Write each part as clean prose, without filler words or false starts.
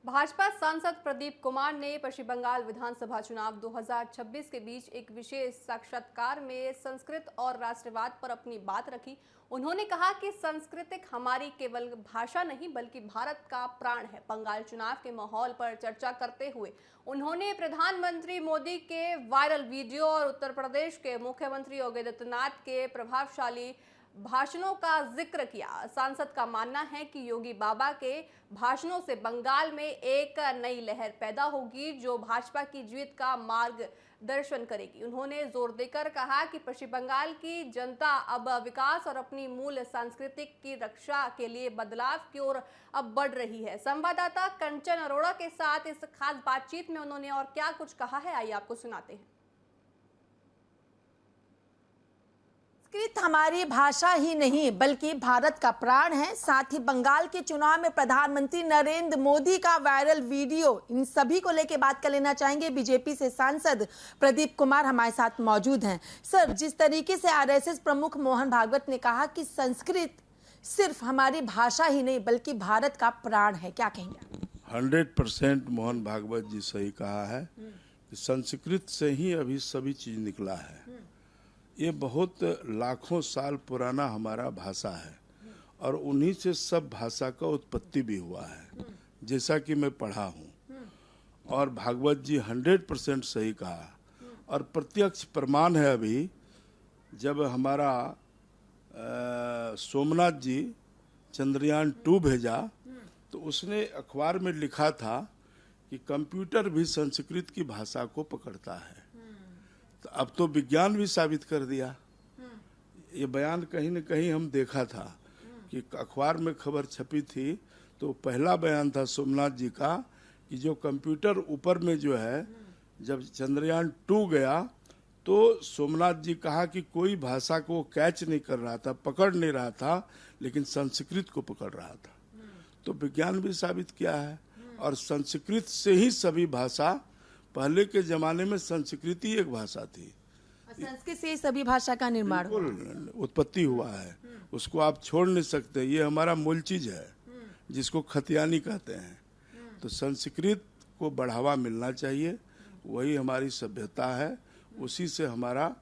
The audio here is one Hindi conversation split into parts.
भाजपा सांसद प्रदीप कुमार ने पश्चिम बंगाल विधानसभा चुनाव 2026 के बीच एक विशेष साक्षात्कार में संस्कृत और राष्ट्रवाद पर अपनी बात रखी। उन्होंने कहा कि संस्कृत हमारी केवल भाषा नहीं बल्कि भारत का प्राण है। बंगाल चुनाव के माहौल पर चर्चा करते हुए उन्होंने प्रधानमंत्री मोदी के वायरल वीडियो और उत्तर प्रदेश के मुख्यमंत्री योगी आदित्यनाथ के प्रभावशाली भाषणों का जिक्र किया। सांसद का मानना है कि योगी बाबा के भाषणों से बंगाल में एक नई लहर पैदा होगी जो भाजपा की जीत का मार्गदर्शन करेगी। उन्होंने जोर देकर कहा कि पश्चिम बंगाल की जनता अब विकास और अपनी मूल संस्कृति की रक्षा के लिए बदलाव की ओर अब बढ़ रही है। संवाददाता कंचन अरोड़ा के साथ इस खास बातचीत में उन्होंने और क्या कुछ कहा है, आइए आपको सुनाते हैं। संस्कृत हमारी भाषा ही नहीं बल्कि भारत का प्राण है। साथ ही बंगाल के चुनाव में प्रधानमंत्री नरेंद्र मोदी का वायरल वीडियो, इन सभी को लेकर बात कर लेना चाहेंगे। बीजेपी से सांसद प्रदीप कुमार हमारे साथ मौजूद हैं। सर, जिस तरीके से आरएसएस प्रमुख मोहन भागवत ने कहा कि संस्कृत सिर्फ हमारी भाषा ही नहीं बल्कि भारत का प्राण है, क्या कहेंगे? 100% मोहन भागवत जी सही कहा है कि संस्कृत से ही अभी सभी चीज निकला है। ये बहुत लाखों साल पुराना हमारा भाषा है और उन्हीं से सब भाषा का उत्पत्ति भी हुआ है, जैसा कि मैं पढ़ा हूँ। और भागवत जी 100% सही कहा और प्रत्यक्ष प्रमाण है। अभी जब हमारा सोमनाथ जी चंद्रयान 2 भेजा तो उसने अखबार में लिखा था कि कंप्यूटर भी संस्कृत की भाषा को पकड़ता है। तो अब तो विज्ञान भी साबित कर दिया। ये बयान कहीं न कहीं हम देखा था कि अखबार में खबर छपी थी, तो पहला बयान था सोमनाथ जी का कि जो कंप्यूटर ऊपर में जो है, जब चंद्रयान 2 गया तो सोमनाथ जी कहा कि कोई भाषा को कैच नहीं कर रहा था, पकड़ नहीं रहा था, लेकिन संस्कृत को पकड़ रहा था। तो विज्ञान भी साबित किया है और संस्कृत से ही सभी भाषा, पहले के जमाने में संस्कृत ही एक भाषा थी, संस्कृत से ही सभी भाषा का निर्माण उत्पत्ति हुआ है। उसको आप छोड़ नहीं सकते, ये हमारा मूल चीज है जिसको खतियानी कहते हैं। तो संस्कृत को बढ़ावा मिलना चाहिए, वही हमारी सभ्यता है, उसी से हमारा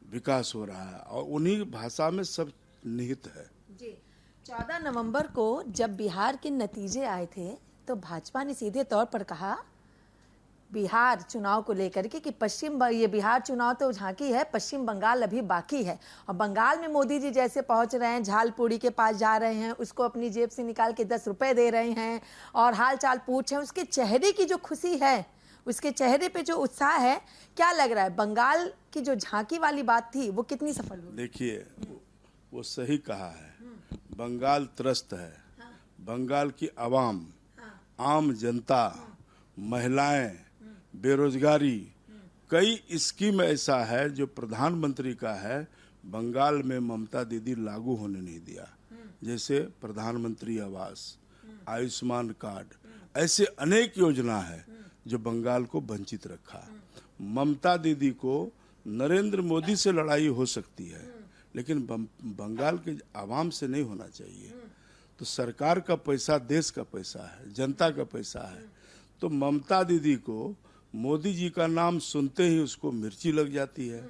विकास हो रहा है और उन्हीं भाषा में सब निहित है। जी, 14 नवंबर को जब बिहार के नतीजे आए थे तो भाजपा ने सीधे तौर पर कहा बिहार चुनाव को लेकर के कि ये बिहार चुनाव तो झांकी है, पश्चिम बंगाल अभी बाकी है। और बंगाल में मोदी जी जैसे पहुंच रहे हैं, झालपुड़ी के पास जा रहे हैं, उसको अपनी जेब से निकाल के 10 रुपए दे रहे हैं और हाल चाल पूछ रहे हैं, उसके चेहरे की जो खुशी है, उसके चेहरे पे जो उत्साह है, क्या लग रहा है बंगाल की जो झांकी वाली बात थी वो कितनी सफल हुई? देखिए, वो सही कहा है, बंगाल त्रस्त है। बंगाल की आवाम, आम जनता, महिलाएं, बेरोजगारी, कई स्कीम ऐसा है जो प्रधानमंत्री का है, बंगाल में ममता दीदी लागू होने नहीं दिया। जैसे प्रधानमंत्री आवास, आयुष्मान कार्ड, ऐसे अनेक योजना है जो बंगाल को वंचित रखा। ममता दीदी को नरेंद्र मोदी से लड़ाई हो सकती है, लेकिन बंगाल के आवाम से नहीं होना चाहिए। तो सरकार का पैसा देश का पैसा है, जनता का पैसा है। तो ममता दीदी को मोदी जी का नाम सुनते ही उसको मिर्ची लग जाती है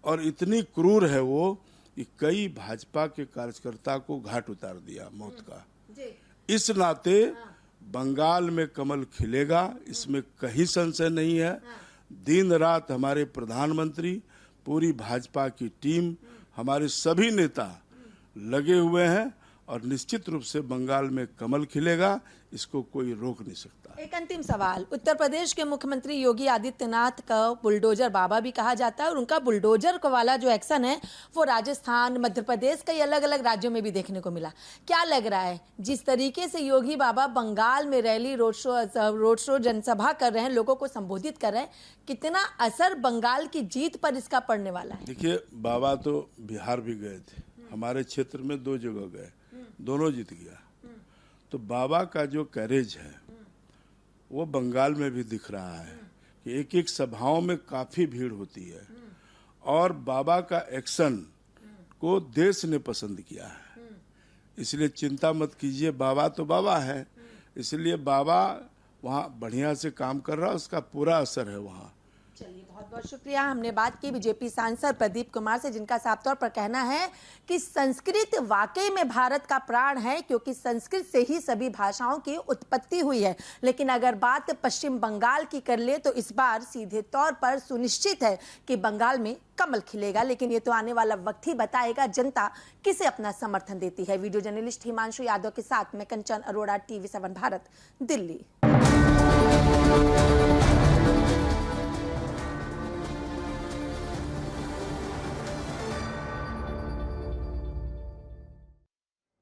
और इतनी क्रूर है वो कि कई भाजपा के कार्यकर्ता को घाट उतार दिया मौत का। इस नाते बंगाल में कमल खिलेगा, इसमें कहीं संशय नहीं है। दिन रात हमारे प्रधानमंत्री, पूरी भाजपा की टीम, हमारे सभी नेता लगे हुए हैं और निश्चित रूप से बंगाल में कमल खिलेगा, इसको कोई रोक नहीं सकता। एक अंतिम सवाल, उत्तर प्रदेश के मुख्यमंत्री योगी आदित्यनाथ का बुलडोजर बाबा भी कहा जाता है और उनका बुलडोजर को वाला जो एक्शन है वो राजस्थान, मध्य प्रदेश, कई अलग अलग राज्यों में भी देखने को मिला। क्या लग रहा है जिस तरीके से योगी बाबा बंगाल में रैली, रोड शो, जनसभा कर रहे हैं, लोगों को संबोधित कर रहे हैं, कितना असर बंगाल की जीत पर इसका पड़ने वाला है? देखिए, बाबा तो बिहार भी गए थे, हमारे क्षेत्र में 2 जगह गए, दोनों जीत गया। तो बाबा का जो करेज है वो बंगाल में भी दिख रहा है कि एक एक सभाओं में काफी भीड़ होती है और बाबा का एक्शन को देश ने पसंद किया है। इसलिए चिंता मत कीजिए, बाबा तो बाबा है, इसलिए बाबा वहाँ बढ़िया से काम कर रहा है, उसका पूरा असर है वहाँ। चलिए, बहुत बहुत शुक्रिया। हमने बात की बीजेपी सांसद प्रदीप कुमार से, जिनका साफ तौर पर कहना है कि संस्कृत वाकई में भारत का प्राण है, क्योंकि संस्कृत से ही सभी भाषाओं की उत्पत्ति हुई है। लेकिन अगर बात पश्चिम बंगाल की कर ले तो इस बार सीधे तौर पर सुनिश्चित है कि बंगाल में कमल खिलेगा। लेकिन ये तो आने वाला वक्त ही बताएगा जनता किसे अपना समर्थन देती है। वीडियो जर्नलिस्ट हिमांशु यादव के साथ मैं कंचन अरोड़ा, TV7 भारत, दिल्ली।